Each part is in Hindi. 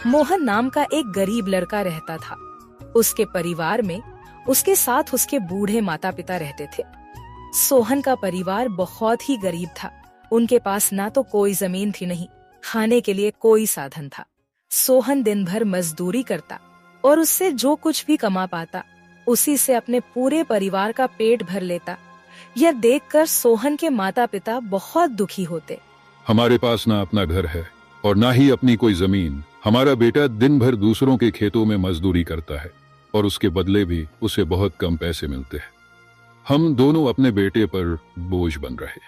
मोहन नाम का एक गरीब लड़का रहता था। उसके परिवार में उसके साथ उसके बूढ़े माता पिता रहते थे। सोहन का परिवार बहुत ही गरीब था। उनके पास ना तो कोई जमीन थी, नहीं खाने के लिए कोई साधन था। सोहन दिन भर मजदूरी करता और उससे जो कुछ भी कमा पाता उसी से अपने पूरे परिवार का पेट भर लेता। यह देखकर सोहन के माता पिता बहुत दुखी होते। हमारे पास ना अपना घर है और ना ही अपनी कोई जमीन। हमारा बेटा दिन भर दूसरों के खेतों में मजदूरी करता है और उसके बदले भी उसे बहुत कम पैसे मिलते हैं। हम दोनों अपने बेटे पर बोझ बन रहे।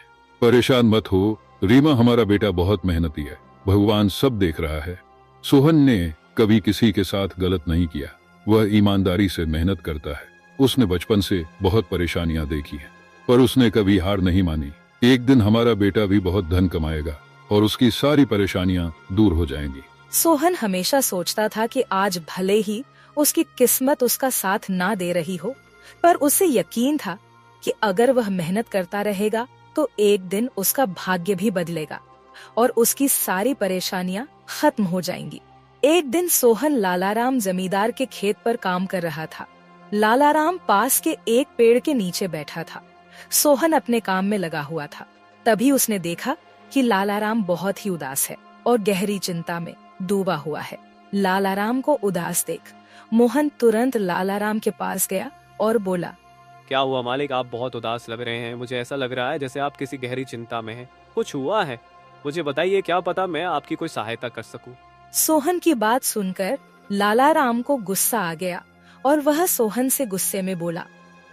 परेशान मत हो रीमा, हमारा बेटा बहुत मेहनती है, भगवान सब देख रहा है। सोहन ने कभी किसी के साथ गलत नहीं किया, वह ईमानदारी से मेहनत करता है। उसने बचपन से बहुत परेशानियां देखी हैं, पर उसने कभी हार नहीं मानी। एक दिन हमारा बेटा भी बहुत धन कमाएगा और उसकी सारी परेशानियां दूर हो जाएंगी। सोहन हमेशा सोचता था कि आज भले ही उसकी किस्मत उसका साथ ना दे रही हो, पर उसे यकीन था कि अगर वह मेहनत करता रहेगा तो एक दिन उसका भाग्य भी बदलेगा और उसकी सारी परेशानियां खत्म हो जाएंगी। एक दिन सोहन लालाराम जमींदार के खेत पर काम कर रहा था। लालाराम पास के एक पेड़ के नीचे बैठा था। सोहन अपने काम में लगा हुआ था। तभी उसने देखा कि लालाराम बहुत ही उदास है और गहरी चिंता में डूबा हुआ है। लालाराम को उदास देख मोहन तुरंत लालाराम के पास गया और बोला, क्या हुआ मालिक, आप बहुत उदास लग रहे हैं। मुझे ऐसा लग रहा है जैसे आप किसी गहरी चिंता में हैं। कुछ हुआ है? मुझे बताइए, क्या पता मैं आपकी कोई सहायता कर सकूं। सोहन की बात सुनकर लालाराम को गुस्सा आ गया और वह सोहन से गुस्से में बोला,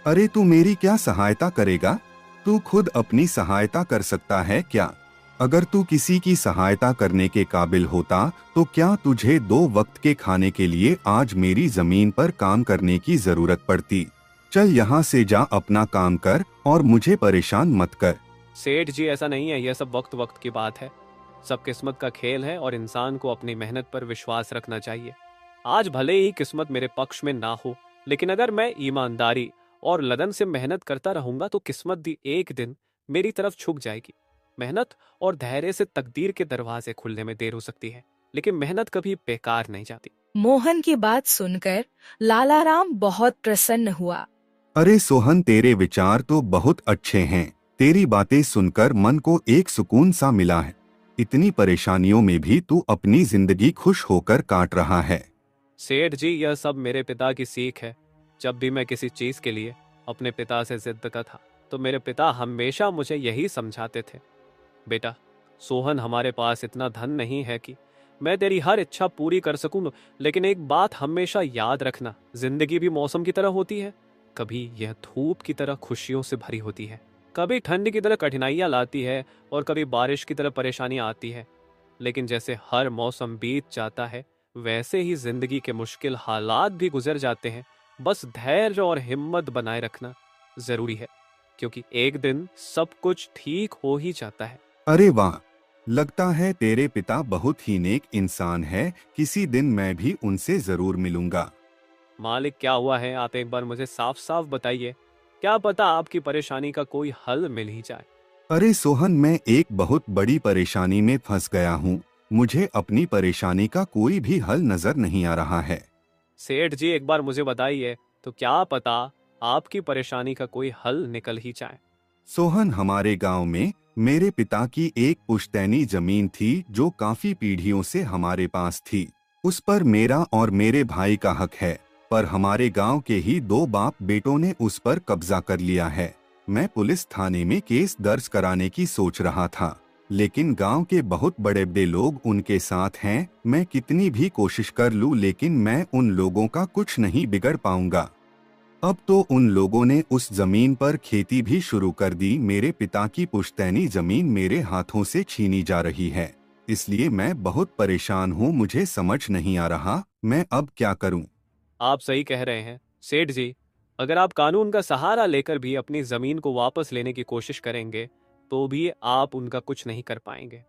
अरे तू मेरी क्या सहायता करेगा? तू खुद अपनी सहायता कर सकता है क्या? अगर तू किसी की सहायता करने के काबिल होता तो क्या तुझे 2 वक्त के खाने के लिए आज मेरी जमीन पर काम करने की जरूरत पड़ती? चल यहाँ से जा, अपना काम कर और मुझे परेशान मत कर। सेठ जी, ऐसा नहीं है, यह सब वक्त वक्त की बात है। सब किस्मत का खेल है और इंसान को अपनी मेहनत पर विश्वास रखना चाहिए। आज भले ही किस्मत मेरे पक्ष में ना हो, लेकिन अगर मैं ईमानदारी और लगन से मेहनत करता रहूंगा तो किस्मत भी एक दिन मेरी तरफ झुक जाएगी। मेहनत और धैर्य से तकदीर के दरवाजे खुलने में देर हो सकती है, लेकिन मेहनत कभी बेकार नहीं जाती। मोहन की बात सुनकर लालाराम बहुत प्रसन्न हुआ। अरे सोहन, तेरे विचार तो बहुत अच्छे हैं। तेरी बातें सुनकर मन को एक सुकून सा मिला है। इतनी परेशानियों में भी तू अपनी जिंदगी खुश होकर काट रहा है। सेठ जी, यह सब मेरे पिता की सीख है। जब भी मैं किसी चीज के लिए अपने पिता से जिद करता था तो मेरे पिता हमेशा मुझे यही समझाते थे, बेटा सोहन, हमारे पास इतना धन नहीं है कि मैं तेरी हर इच्छा पूरी कर सकूं, लेकिन एक बात हमेशा याद रखना, जिंदगी भी मौसम की तरह होती है। कभी यह धूप की तरह खुशियों से भरी होती है, कभी ठंड की तरह कठिनाइयां लाती है और कभी बारिश की तरह परेशानियां आती है। लेकिन जैसे हर मौसम बीत जाता है वैसे ही जिंदगी के मुश्किल हालात भी गुजर जाते हैं। बस धैर्य और हिम्मत बनाए रखना जरूरी है, क्योंकि एक दिन सब कुछ ठीक हो ही जाता है। अरे वाह, लगता है तेरे पिता बहुत ही नेक इंसान है। किसी दिन मैं भी उनसे जरूर मिलूंगा। मालिक, क्या हुआ है? आप एक बार मुझे साफ साफ बताइए, क्या पता आपकी परेशानी का कोई हल मिल ही जाए। अरे सोहन, मैं एक बहुत बड़ी परेशानी में फंस गया हूँ। मुझे अपनी परेशानी का कोई भी हल नजर नहीं आ रहा है। सेठ जी, एक बार मुझे बताइए तो क्या पता आपकी परेशानी का कोई हल निकल ही जाए। सोहन, हमारे गांव में मेरे पिता की एक पुश्तैनी जमीन थी जो काफी पीढ़ियों से हमारे पास थी। उस पर मेरा और मेरे भाई का हक है, पर हमारे गांव के ही 2 बाप बेटों ने उस पर कब्जा कर लिया है। मैं पुलिस थाने में केस दर्ज कराने की सोच रहा था, लेकिन गांव के बहुत बड़े बड़े लोग उनके साथ हैं। मैं कितनी भी कोशिश कर लूं, लेकिन मैं उन लोगों का कुछ नहीं बिगड़ पाऊंगा। अब तो उन लोगों ने उस जमीन पर खेती भी शुरू कर दी। मेरे पिता की पुश्तैनी जमीन मेरे हाथों से छीनी जा रही है, इसलिए मैं बहुत परेशान हूँ। मुझे समझ नहीं आ रहा मैं अब क्या करूँ। आप सही कह रहे हैं सेठ जी, अगर आप कानून का सहारा लेकर भी अपनी जमीन को वापस लेने की कोशिश करेंगे तो भी आप उनका कुछ नहीं कर पाएंगे।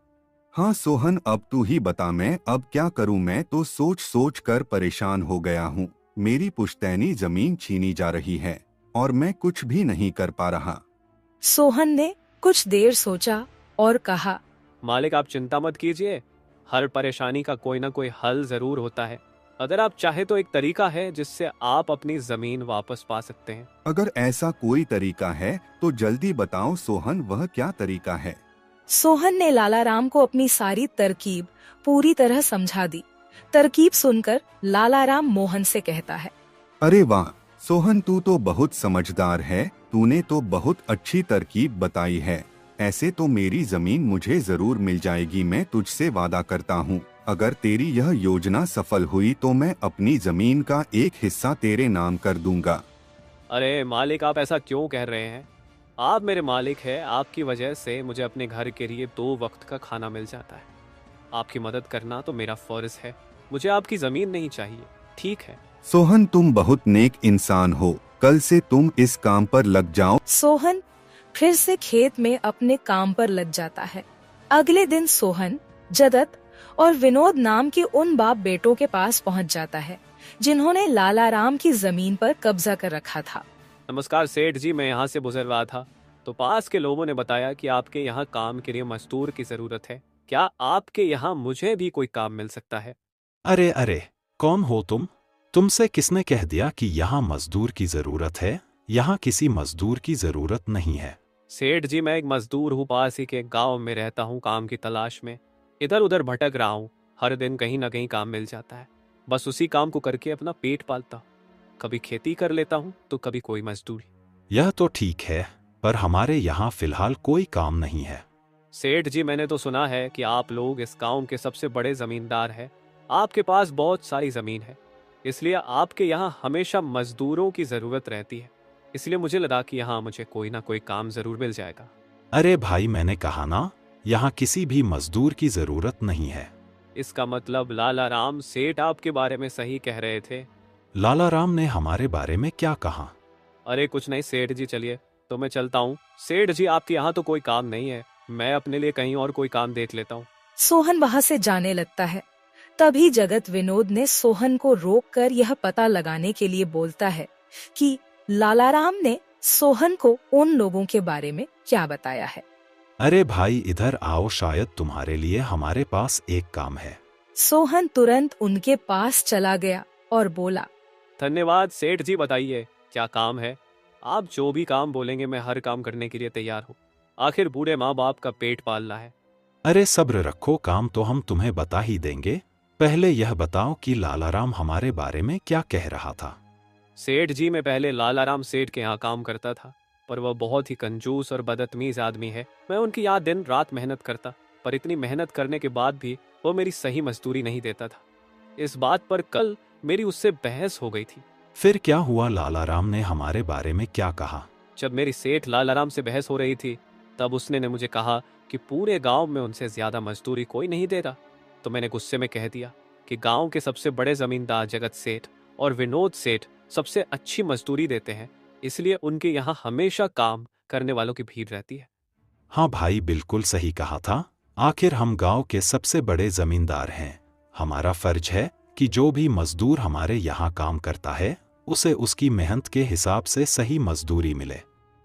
हाँ सोहन, अब तू ही बता, मैं अब क्या करूँ? मैं तो सोच सोच कर परेशान हो गया हूँ। मेरी पुश्तैनी जमीन छीनी जा रही है और मैं कुछ भी नहीं कर पा रहा। सोहन ने कुछ देर सोचा और कहा, मालिक, आप चिंता मत कीजिए, हर परेशानी का कोई ना कोई हल जरूर होता है। अगर आप चाहे तो एक तरीका है जिससे आप अपनी जमीन वापस पा सकते हैं। अगर ऐसा कोई तरीका है तो जल्दी बताओ सोहन, वह क्या तरीका है? सोहन ने लालाराम को अपनी सारी तरकीब पूरी तरह समझा दी। तरकीब सुनकर लालाराम मोहन से कहता है, अरे वाह सोहन, तू तो बहुत समझदार है, तूने तो बहुत अच्छी तरकीब बताई है। ऐसे तो मेरी जमीन मुझे जरूर मिल जाएगी, मैं तुझसे वादा करता हूँ। अगर तेरी यह योजना सफल हुई तो मैं अपनी जमीन का एक हिस्सा तेरे नाम कर दूंगा। अरे मालिक, आप ऐसा क्यों कह रहे हैं? आप मेरे मालिक हैं, आपकी वजह से मुझे अपने घर के लिए 2 वक्त का खाना मिल जाता है। आपकी मदद करना तो मेरा फर्ज है, मुझे आपकी जमीन नहीं चाहिए, ठीक है? सोहन तुम बहुत नेक इंसान हो, कल से तुम इस काम पर लग जाओ। सोहन फिर से खेत में अपने काम पर लग जाता है। अगले दिन सोहन जगत और विनोद नाम के उन बाप बेटों के पास पहुंच जाता है जिन्होंने लालाराम की जमीन पर कब्जा कर रखा था। नमस्कार सेठ जी, मैं यहाँ से गुजर रहा था तो पास के लोगों ने बताया कि आपके यहाँ काम के लिए मजदूर की जरूरत है। क्या आपके यहाँ मुझे भी कोई काम मिल सकता है? अरे अरे, कौन हो तुम? तुमसे किसने कह दिया कि यहाँ मजदूर की जरूरत है? यहाँ किसी मजदूर की जरूरत नहीं है। सेठ जी, मैं एक मजदूर हूँ, पास ही के गांव में रहता हूँ, काम की तलाश में इधर उधर भटक रहा हूँ। हर दिन कहीं ना कहीं काम मिल जाता है, बस उसी काम को करके अपना पेट पालता हूँ। कभी खेती कर लेता हूँ तो कभी कोई मजदूरी। यह तो ठीक है, पर हमारे यहाँ फिलहाल कोई काम नहीं है। सेठ जी, मैंने तो सुना है कि आप लोग इस गांव के सबसे बड़े जमींदार हैं। आपके पास बहुत सारी जमीन है, इसलिए आपके यहाँ हमेशा मजदूरों की जरूरत रहती है। इसलिए मुझे लगा कि यहाँ मुझे कोई ना कोई काम जरूर मिल जाएगा। अरे भाई, मैंने कहा ना, यहाँ किसी भी मजदूर की जरूरत नहीं है। इसका मतलब लालाराम सेठ आपके बारे में सही कह रहे थे? लालाराम ने हमारे बारे में क्या कहा? अरे कुछ नहीं सेठ जी, चलिए तो मैं चलता हूँ। सेठ जी, आपके यहाँ तो कोई काम नहीं है, मैं अपने लिए कहीं और कोई काम देख लेता हूँ। सोहन वहाँ से जाने लगता है। तभी जगत विनोद ने सोहन को रोककर यह पता लगाने के लिए बोलता है कि लालाराम ने सोहन को उन लोगों के बारे में क्या बताया है। अरे भाई, इधर आओ, शायद तुम्हारे लिए हमारे पास एक काम है। सोहन तुरंत उनके पास चला गया और बोला, धन्यवाद सेठ जी, बताइए क्या काम है? आप जो भी काम बोलेंगे मैं हर काम करने के लिए तैयार हूँ। आखिर बूढ़े माँ बाप का पेट पालना है। अरे सब्र रखो, काम तो हम तुम्हें बता ही देंगे। पहले यह बताओ कि लालाराम हमारे बारे में क्या कह रहा था। सेठ जी, मैं पहले लालाराम सेठ के यहाँ काम करता था, पर वह बहुत ही कंजूस और बदतमीज आदमी है। मैं उनकी यहाँ दिन रात मेहनत करता, पर इतनी मेहनत करने के बाद भी वो मेरी सही मजदूरी नहीं देता था। इस बात पर कल मेरी उससे बहस हो गई थी। फिर क्या हुआ? लालाराम ने हमारे बारे में क्या कहा? जब मेरी सेठ लालाराम से बहस हो रही थी तब उसने ने मुझे कहा कि पूरे गांव में उनसे ज्यादा मजदूरी कोई नहीं दे रहा। तो मैंने गुस्से में कह दिया कि गांव के सबसे बड़े जमींदार जगत सेठ और विनोद सेठ सबसे अच्छी मजदूरी देते हैं, इसलिए उनके यहाँ हमेशा काम करने वालों की भीड़ रहती है। हाँ भाई, बिल्कुल सही कहा था। आखिर हम गांव के सबसे बड़े जमींदार हैं। हमारा फर्ज है कि जो भी मजदूर हमारे यहाँ काम करता है उसे उसकी मेहनत के हिसाब से सही मजदूरी मिले।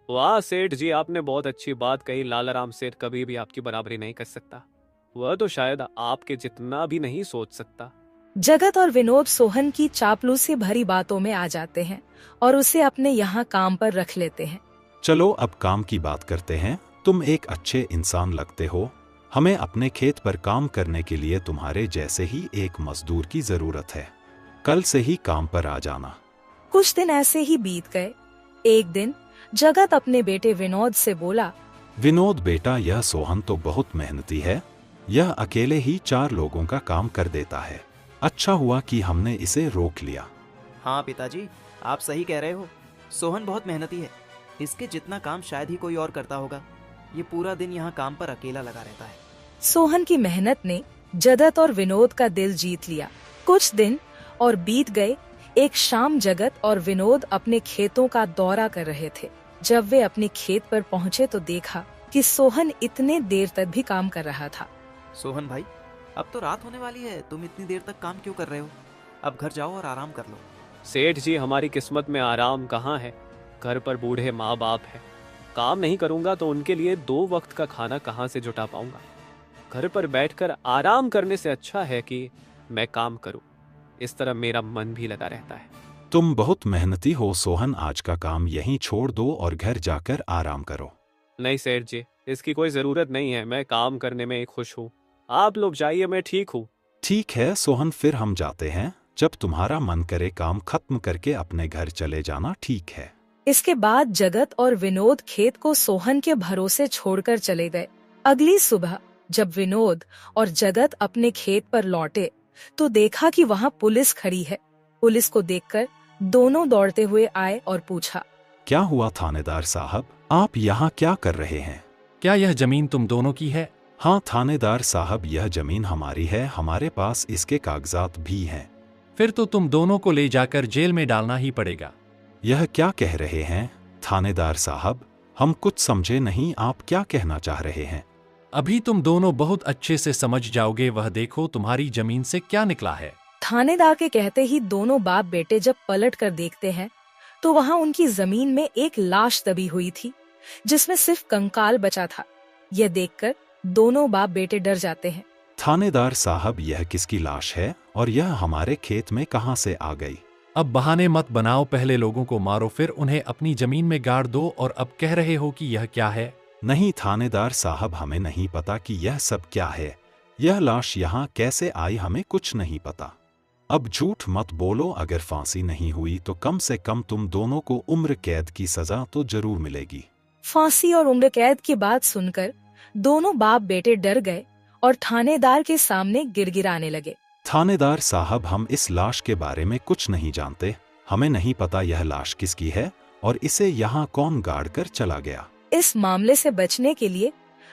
वाह सेठ जी, आपने बहुत अच्छी बात कही। लालाराम सेठ कभी भी आपकी बराबरी नहीं कर सकता, वह तो शायद आपके जितना भी नहीं सोच सकता। जगत और विनोद सोहन की चापलूसी भरी बातों में आ जाते हैं और उसे अपने यहाँ काम पर रख लेते हैं। चलो अब काम की बात करते हैं। तुम एक अच्छे इंसान लगते हो। हमें अपने खेत पर काम करने के लिए तुम्हारे जैसे ही एक मजदूर की जरूरत है। कल से ही काम पर आ जाना। कुछ दिन ऐसे ही बीत गए। एक दिन जगत अपने बेटे विनोद से बोला, विनोद बेटा, यह सोहन तो बहुत मेहनती है। यह अकेले ही 4 लोगों का काम कर देता है। अच्छा हुआ कि हमने इसे रोक लिया। हाँ पिताजी, आप सही कह रहे हो। सोहन बहुत मेहनती है, इसके जितना काम शायद ही कोई और करता होगा। ये पूरा दिन यहाँ काम पर अकेला लगा रहता है। सोहन की मेहनत ने जगत और विनोद का दिल जीत लिया। कुछ दिन और बीत गए। एक शाम जगत और विनोद अपने खेतों का दौरा कर रहे थे। जब वे अपने खेत पर पहुँचे तो देखा कि सोहन इतने देर तक भी काम कर रहा था। सोहन भाई, अब तो रात होने वाली है, तुम इतनी देर तक काम क्यों कर रहे हो? अब घर जाओ और आराम कर लो। सेठ जी, हमारी किस्मत में आराम कहाँ है? घर पर बूढ़े माँ बाप है, काम नहीं करूंगा तो उनके लिए 2 वक्त का खाना कहाँ से जुटा पाऊंगा? घर पर बैठकर आराम करने से अच्छा है कि मैं काम करूं। इस तरह मेरा मन भी लगा रहता है। तुम बहुत मेहनती हो सोहन, आज का काम यहीं छोड़ दो और घर जाकर आराम करो। नहीं सेठ जी, इसकी कोई जरूरत नहीं है। मैं काम करने में खुश हूँ। आप लोग जाइए, मैं ठीक हूँ। ठीक है सोहन, फिर हम जाते हैं। जब तुम्हारा मन करे काम खत्म करके अपने घर चले जाना, ठीक है। इसके बाद जगत और विनोद खेत को सोहन के भरोसे छोड़कर चले गए। अगली सुबह जब विनोद और जगत अपने खेत पर लौटे तो देखा कि वहाँ पुलिस खड़ी है। पुलिस को देखकर दोनों दौड़ते हुए आए और पूछा, क्या हुआ थानेदार साहब, आप यहाँ क्या कर रहे हैं? क्या यह जमीन तुम दोनों की है? हाँ थानेदार साहब, यह जमीन हमारी है, हमारे पास इसके कागजात भी हैं। फिर तो तुम दोनों को ले जाकर जेल में डालना ही पड़ेगा। यह क्या कह रहे हैं थानेदार साहब, हम कुछ समझे नहीं, आप क्या कहना चाह रहे हैं? अभी तुम दोनों बहुत अच्छे से समझ जाओगे, वह देखो तुम्हारी जमीन से क्या निकला है। थानेदार के कहते ही दोनों बाप बेटे जब पलट कर देखते हैं तो वहाँ उनकी जमीन में एक लाश दबी हुई थी जिसमें सिर्फ कंकाल बचा था। यह देखकर दोनों बाप बेटे डर जाते हैं। थानेदार साहब, यह किसकी लाश है और यह हमारे खेत में कहाँ से आ गई? अब बहाने मत बनाओ, पहले लोगों को मारो फिर उन्हें अपनी जमीन में गाड़ दो, और अब कह रहे हो कि यह क्या है? नहीं थानेदार साहब, हमें नहीं पता कि यह सब क्या है। यह लाश यहाँ कैसे आई, हमें कुछ नहीं पता। अब झूठ मत बोलो, अगर फांसी नहीं हुई तो कम से कम तुम दोनों को उम्र कैद की सजा तो जरूर मिलेगी। फांसी और उम्र कैद की बात सुनकर दोनों बाप बेटे डर गए और थानेदार के सामने गिड़गिड़ाने लगे। थानेदार साहब, हम इस लाश के बारे में कुछ नहीं जानते, हमें नहीं पता यह लाश किसकी है और इसे यहाँ कौन गाड़ कर चला गया। इस मामले से बचने के लिए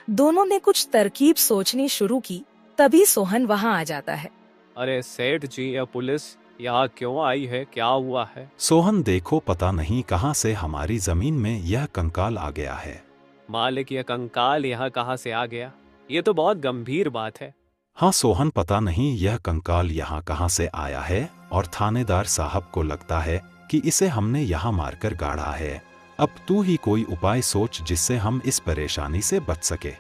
दोनों ने कुछ तरकीब सोचनी शुरू की। तभी सोहन वहाँ आ जाता है। अरे सेठ जी, यह पुलिस यहाँ क्यों आई है? क्या हुआ है? सोहन देखो, पता नहीं कहाँ से हमारी जमीन में यह कंकाल आ गया है। मालिक, यह कंकाल यहाँ कहाँ से आ गया? ये तो बहुत गंभीर बात है। हाँ सोहन, पता नहीं यह कंकाल यहाँ कहाँ से आया है और थानेदार साहब को लगता है कि इसे हमने यहाँ मारकर गाड़ा है। अब तू ही कोई उपाय सोच जिससे हम इस परेशानी से बच सके।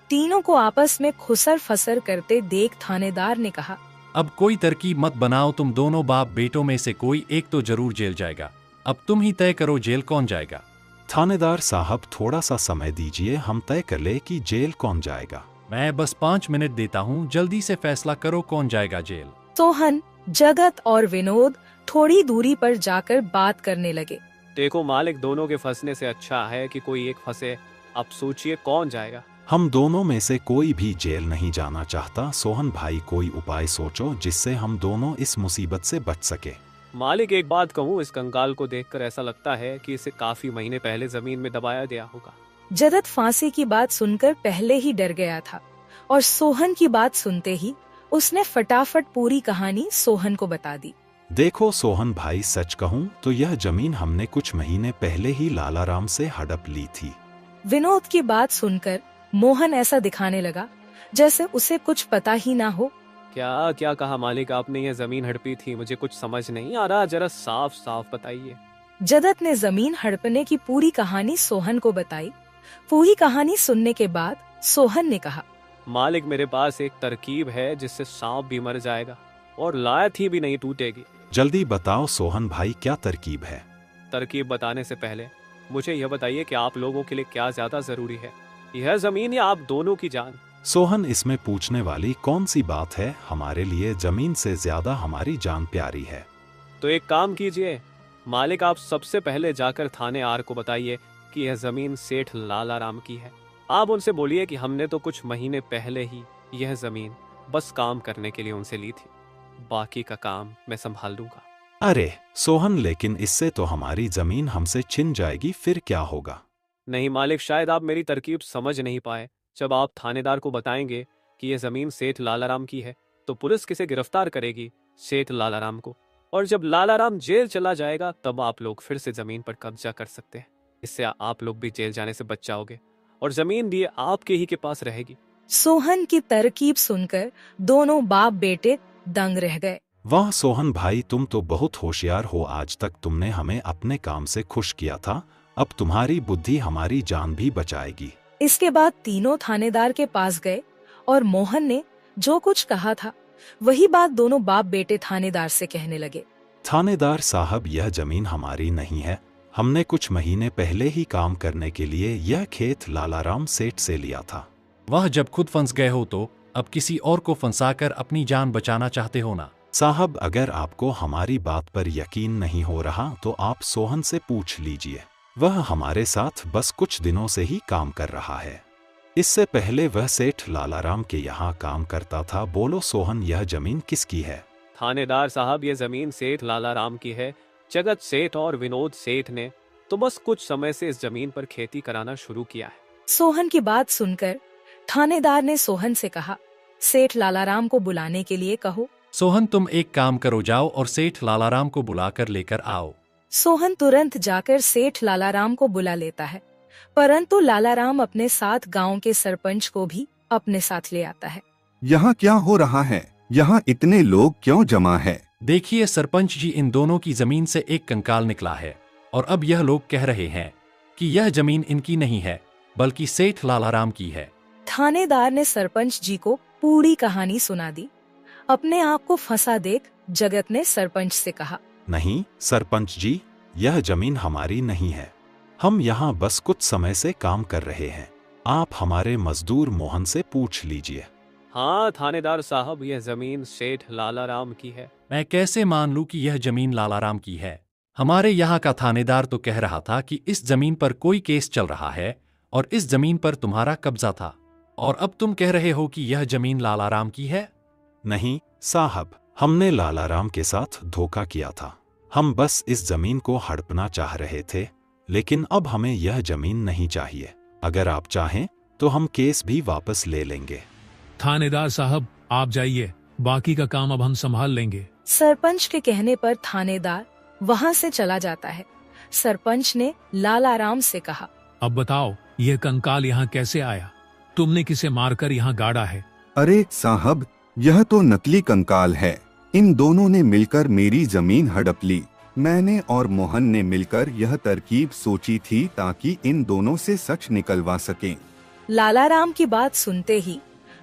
तीनों को आपस में खुसर फसर करते देख थानेदार ने कहा, अब कोई तरकीब मत बनाओ, तुम दोनों बाप बेटों में से कोई एक तो जरूर जेल जाएगा। अब तुम ही तय करो जेल कौन जाएगा। थानेदार साहब, थोड़ा सा समय दीजिए, हम तय कर ले कि जेल कौन जाएगा। मैं बस 5 मिनट देता हूँ, जल्दी से फैसला करो कौन जाएगा जेल। सोहन, जगत और विनोद थोड़ी दूरी पर जाकर बात करने लगे। देखो मालिक, दोनों के फंसने से अच्छा है कि कोई एक फंसे। अब सोचिए कौन जाएगा। हम दोनों में से कोई भी जेल नहीं जाना चाहता। सोहन भाई, कोई उपाय सोचो जिससे हम दोनों इस मुसीबत से बच सके। मालिक, एक बात कहूँ, इस कंकाल को देखकर ऐसा लगता है कि इसे काफी महीने पहले जमीन में दबाया गया होगा। जगत फांसी की बात सुनकर पहले ही डर गया था और सोहन की बात सुनते ही उसने फटाफट पूरी कहानी सोहन को बता दी। देखो सोहन भाई, सच कहूँ तो यह जमीन हमने कुछ महीने पहले ही लालाराम से हड़प ली थी। विनोद की बात सुनकर मोहन ऐसा दिखाने लगा जैसे उसे कुछ पता ही ना हो। क्या क्या कहा मालिक आपने? ये जमीन हड़पी थी, मुझे कुछ समझ नहीं आ रहा, जरा साफ साफ बताइए। जगत ने जमीन हड़पने की पूरी कहानी सोहन को बताई। पूरी कहानी सुनने के बाद सोहन ने कहा, मालिक, मेरे पास एक तरकीब है जिससे सांप भी मर जाएगा और लायथी भी नहीं टूटेगी। जल्दी बताओ सोहन भाई, क्या तरकीब है? तरकीब बताने से पहले मुझे यह बताइए कि आप लोगों के लिए क्या ज्यादा जरूरी है, यह जमीन या आप दोनों की जान? सोहन, इसमें पूछने वाली कौन सी बात है? हमारे लिए जमीन से ज्यादा हमारी जान प्यारी है। तो एक काम कीजिए मालिक, आप सबसे पहले जाकर थाने आर को बताइए कि यह जमीन सेठ लालाराम की है। आप उनसे बोलिए कि हमने तो कुछ महीने पहले ही यह जमीन बस काम करने के लिए उनसे ली थी, बाकी का काम मैं संभाल लूंगा। अरे सोहन, लेकिन इससे तो हमारी जमीन हमसे छिन जाएगी, फिर क्या होगा? नहीं मालिक, शायद आप मेरी तरकीब समझ नहीं पाए। जब आप थानेदार को बताएंगे कि यह जमीन सेठ लालाराम की है तो पुलिस किसे गिरफ्तार करेगी? सेठ लालाराम को। और जब लालाराम जेल चला जाएगा तब आप लोग फिर से जमीन पर कब्जा कर सकते हैं। इससे आप लोग भी जेल जाने से बच जाओगे और जमीन भी आपके ही के पास रहेगी। सोहन की तरकीब सुनकर दोनों बाप बेटे दंग रह गए। वाह सोहन भाई, तुम तो बहुत होशियार हो। आज तक तुमने हमें अपने काम से खुश किया था, अब तुम्हारी बुद्धि हमारी जान भी बचाएगी। इसके बाद तीनों थानेदार के पास गए और मोहन ने जो कुछ कहा था वही बात दोनों बाप बेटे थानेदार से कहने लगे। थानेदार साहब, यह जमीन हमारी नहीं है। हमने कुछ महीने पहले ही काम करने के लिए यह खेत लालाराम सेठ से लिया था। वह जब खुद फंस गए हो तो अब किसी और को फंसाकर अपनी जान बचाना चाहते हो ना? साहब, अगर आपको हमारी बात पर यकीन नहीं हो रहा तो आप सोहन से पूछ लीजिए। वह हमारे साथ बस कुछ दिनों से ही काम कर रहा है। इससे पहले वह सेठ लालाराम के यहाँ काम करता था। बोलो सोहन, यह जमीन किसकी है? थानेदार साहब, ये जमीन सेठ लालाराम की है। जगत सेठ और विनोद सेठ ने तो बस कुछ समय से इस जमीन पर खेती कराना शुरू किया है। सोहन की बात सुनकर थानेदार ने सोहन से कहा, सेठ लालाराम को बुलाने के लिए कहो। सोहन, तुम एक काम करो, जाओ और सेठ लालाराम को बुलाकर लेकर आओ। सोहन तुरंत जाकर सेठ लालाराम को बुला लेता है, परंतु लालाराम अपने साथ गांव के सरपंच को भी अपने साथ ले आता है। यहाँ क्या हो रहा है? यहाँ इतने लोग क्यों जमा है? देखिए सरपंच जी, इन दोनों की जमीन से एक कंकाल निकला है और अब यह लोग कह रहे हैं कि यह जमीन इनकी नहीं है बल्कि सेठ लालाराम की है। थानेदार ने सरपंच जी को पूरी कहानी सुना दी। अपने आप को फंसा देख जगत ने सरपंच से कहा, नहीं सरपंच जी, यह जमीन हमारी नहीं है। हम यहाँ बस कुछ समय से काम कर रहे हैं। आप हमारे मजदूर मोहन से पूछ लीजिए। हाँ थानेदार साहब, यह जमीन सेठ लालाराम की है। मैं कैसे मान लूं कि यह जमीन लालाराम की है? हमारे यहाँ का थानेदार तो कह रहा था कि इस जमीन पर कोई केस चल रहा है और इस जमीन पर तुम्हारा कब्जा था, और अब तुम कह रहे हो कि यह जमीन लालाराम की है। नहीं साहब, हमने लालाराम के साथ धोखा किया था। हम बस इस जमीन को हड़पना चाह रहे थे, लेकिन अब हमें यह जमीन नहीं चाहिए। अगर आप चाहें तो हम केस भी वापस ले लेंगे। थानेदार साहब, आप जाइए, बाकी का काम अब हम संभाल लेंगे। सरपंच के कहने पर थानेदार वहां से चला जाता है। सरपंच ने लालाराम से कहा, अब बताओ, यह कंकाल यहाँ कैसे आया? तुमने किसे मारकर यहाँ गाड़ा है? अरे साहब, यह तो नकली कंकाल है। इन दोनों ने मिलकर मेरी जमीन हड़प ली। मैंने और मोहन ने मिलकर यह तरकीब सोची थी ताकि इन दोनों से सच निकलवा सकें। लालाराम की बात सुनते ही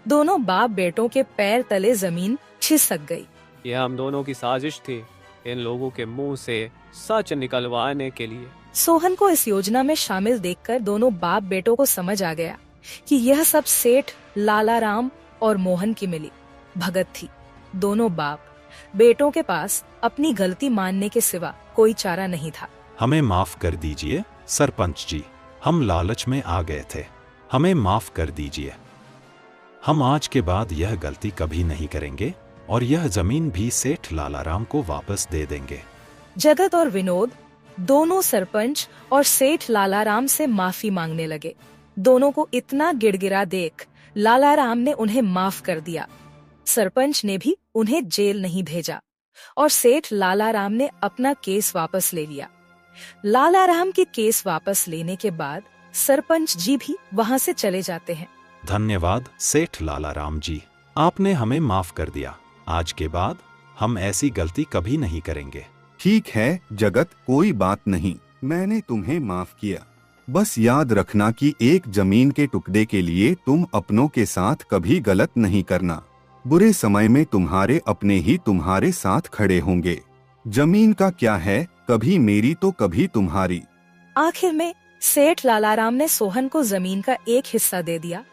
दोनों बाप बेटों के पैर तले जमीन खिसक गई। यह हम दोनों की साजिश थी, इन लोगों के मुंह से सच निकलवाने के लिए। सोहन को इस योजना में शामिल देखकर दोनों बाप बेटों को समझ आ गया कि यह सब सेठ लालाराम और मोहन की मिली भगत थी। दोनों बाप बेटों के पास अपनी गलती मानने के सिवा कोई चारा नहीं था। हमें माफ कर दीजिए सरपंच जी, हम लालच में आ गए थे। हमें माफ कर दीजिए। हम आज के बाद यह गलती कभी नहीं करेंगे और यह जमीन भी सेठ लालाराम को वापस दे देंगे। जगत और विनोद दोनों सरपंच और सेठ लालाराम से माफी मांगने लगे। दोनों को इतना गिड़गिड़ा देख लालाराम ने उन्हें माफ कर दिया। सरपंच ने भी उन्हें जेल नहीं भेजा और सेठ लालाराम ने अपना केस वापस ले लिया। लालाराम के केस वापस लेने के बाद सरपंच जी भी वहां से चले जाते हैं। धन्यवाद सेठ लालाराम जी, आपने हमें माफ कर दिया। आज के बाद हम ऐसी गलती कभी नहीं करेंगे। ठीक है जगत, कोई बात नहीं, मैंने तुम्हें माफ किया। बस याद रखना कि एक जमीन के टुकड़े के लिए तुम अपनों के साथ कभी गलत नहीं करना। बुरे समय में तुम्हारे अपने ही तुम्हारे साथ खड़े होंगे। जमीन का क्या है, कभी मेरी तो कभी तुम्हारी। आखिर में सेठ लालाराम ने सोहन को जमीन का एक हिस्सा दे दिया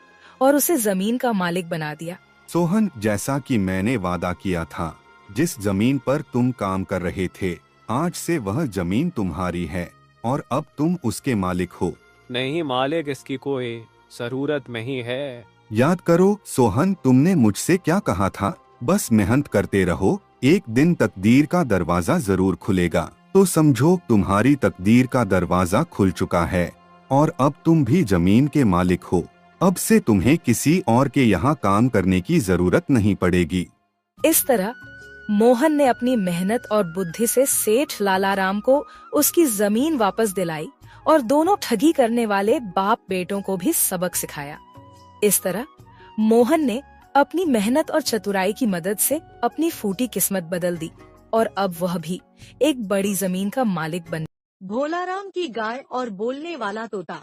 और उसे जमीन का मालिक बना दिया। सोहन, जैसा कि मैंने वादा किया था, जिस जमीन पर तुम काम कर रहे थे, आज से वह जमीन तुम्हारी है और अब तुम उसके मालिक हो। नहीं मालिक, इसकी कोई जरूरत नहीं है। याद करो सोहन, तुमने मुझसे क्या कहा था? बस मेहनत करते रहो, एक दिन तकदीर का दरवाजा जरूर खुलेगा। तो समझो तुम्हारी तकदीर का दरवाजा खुल चुका है और अब तुम भी जमीन के मालिक हो। अब से तुम्हें किसी और के यहाँ काम करने की जरूरत नहीं पड़ेगी। इस तरह मोहन ने अपनी मेहनत और बुद्धि से सेठ लालाराम को उसकी जमीन वापस दिलाई और दोनों ठगी करने वाले बाप बेटों को भी सबक सिखाया। इस तरह मोहन ने अपनी मेहनत और चतुराई की मदद से अपनी फूटी किस्मत बदल दी और अब वह भी एक बड़ी जमीन का मालिक बन। भोलाराम की गाय और बोलने वाला तोता।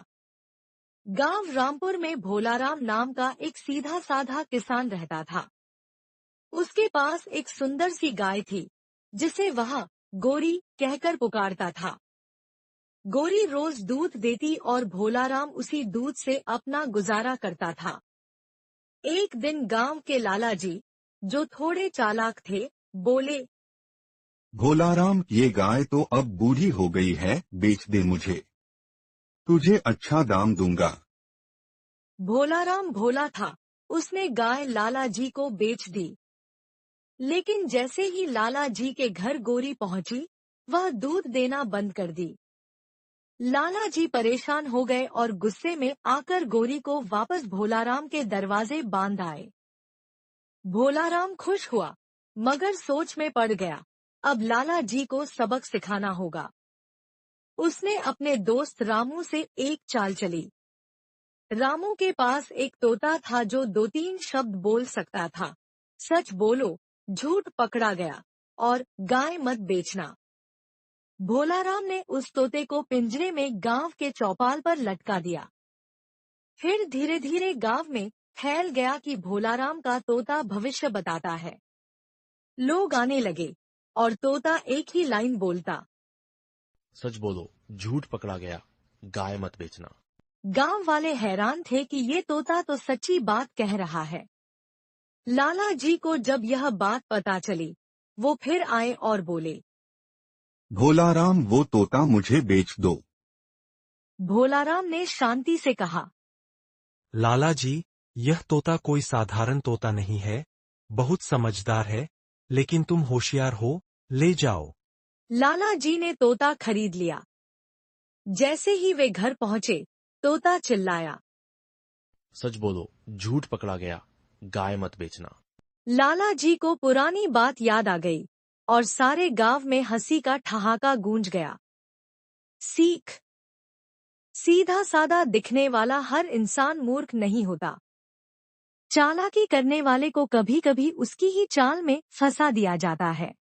गांव रामपुर में भोलाराम नाम का एक सीधा साधा किसान रहता था। उसके पास एक सुंदर सी गाय थी, जिसे वह गोरी कहकर पुकारता था। गोरी रोज दूध देती और भोलाराम उसी दूध से अपना गुजारा करता था। एक दिन गांव के लाला जी, जो थोड़े चालाक थे, बोले, भोलाराम, ये गाय तो अब बूढ़ी हो गई है, बेच दे मुझे, तुझे अच्छा दाम दूंगा। भोलाराम भोला था, उसने गाय लाला जी को बेच दी। लेकिन जैसे ही लाला जी के घर गोरी पहुंची, वह दूध देना बंद कर दी। लाला जी परेशान हो गए और गुस्से में आकर गोरी को वापस भोलाराम के दरवाजे बांध आए। भोलाराम खुश हुआ, मगर सोच में पड़ गया, अब लाला जी को सबक सिखाना होगा। उसने अपने दोस्त रामू से एक चाल चली। रामू के पास एक तोता था जो 2-3 शब्द बोल सकता था। सच बोलो, झूठ पकड़ा गया, और गाय मत बेचना। भोलाराम ने उस तोते को पिंजरे में गांव के चौपाल पर लटका दिया। फिर धीरे धीरे गांव में फैल गया कि भोलाराम का तोता भविष्य बताता है। लोग आने लगे और तोता एक ही लाइन बोलता, सच बोलो, झूठ पकड़ा गया, गाय मत बेचना। गांव वाले हैरान थे कि ये तोता तो सच्ची बात कह रहा है। लाला जी को जब यह बात पता चली, वो फिर आए और बोले, भोलाराम, वो तोता मुझे बेच दो। भोलाराम ने शांति से कहा, लाला जी, यह तोता कोई साधारण तोता नहीं है, बहुत समझदार है, लेकिन तुम होशियार हो, ले जाओ। लाला जी ने तोता खरीद लिया। जैसे ही वे घर पहुंचे, तोता चिल्लाया, सच बोलो, झूठ पकड़ा गया, गाय मत बेचना। लाला जी को पुरानी बात याद आ गई और सारे गांव में हंसी का ठहाका गूंज गया। सीख: सीधा सादा दिखने वाला हर इंसान मूर्ख नहीं होता। चालाकी करने वाले को कभी कभी उसकी ही चाल में फंसा दिया जाता है।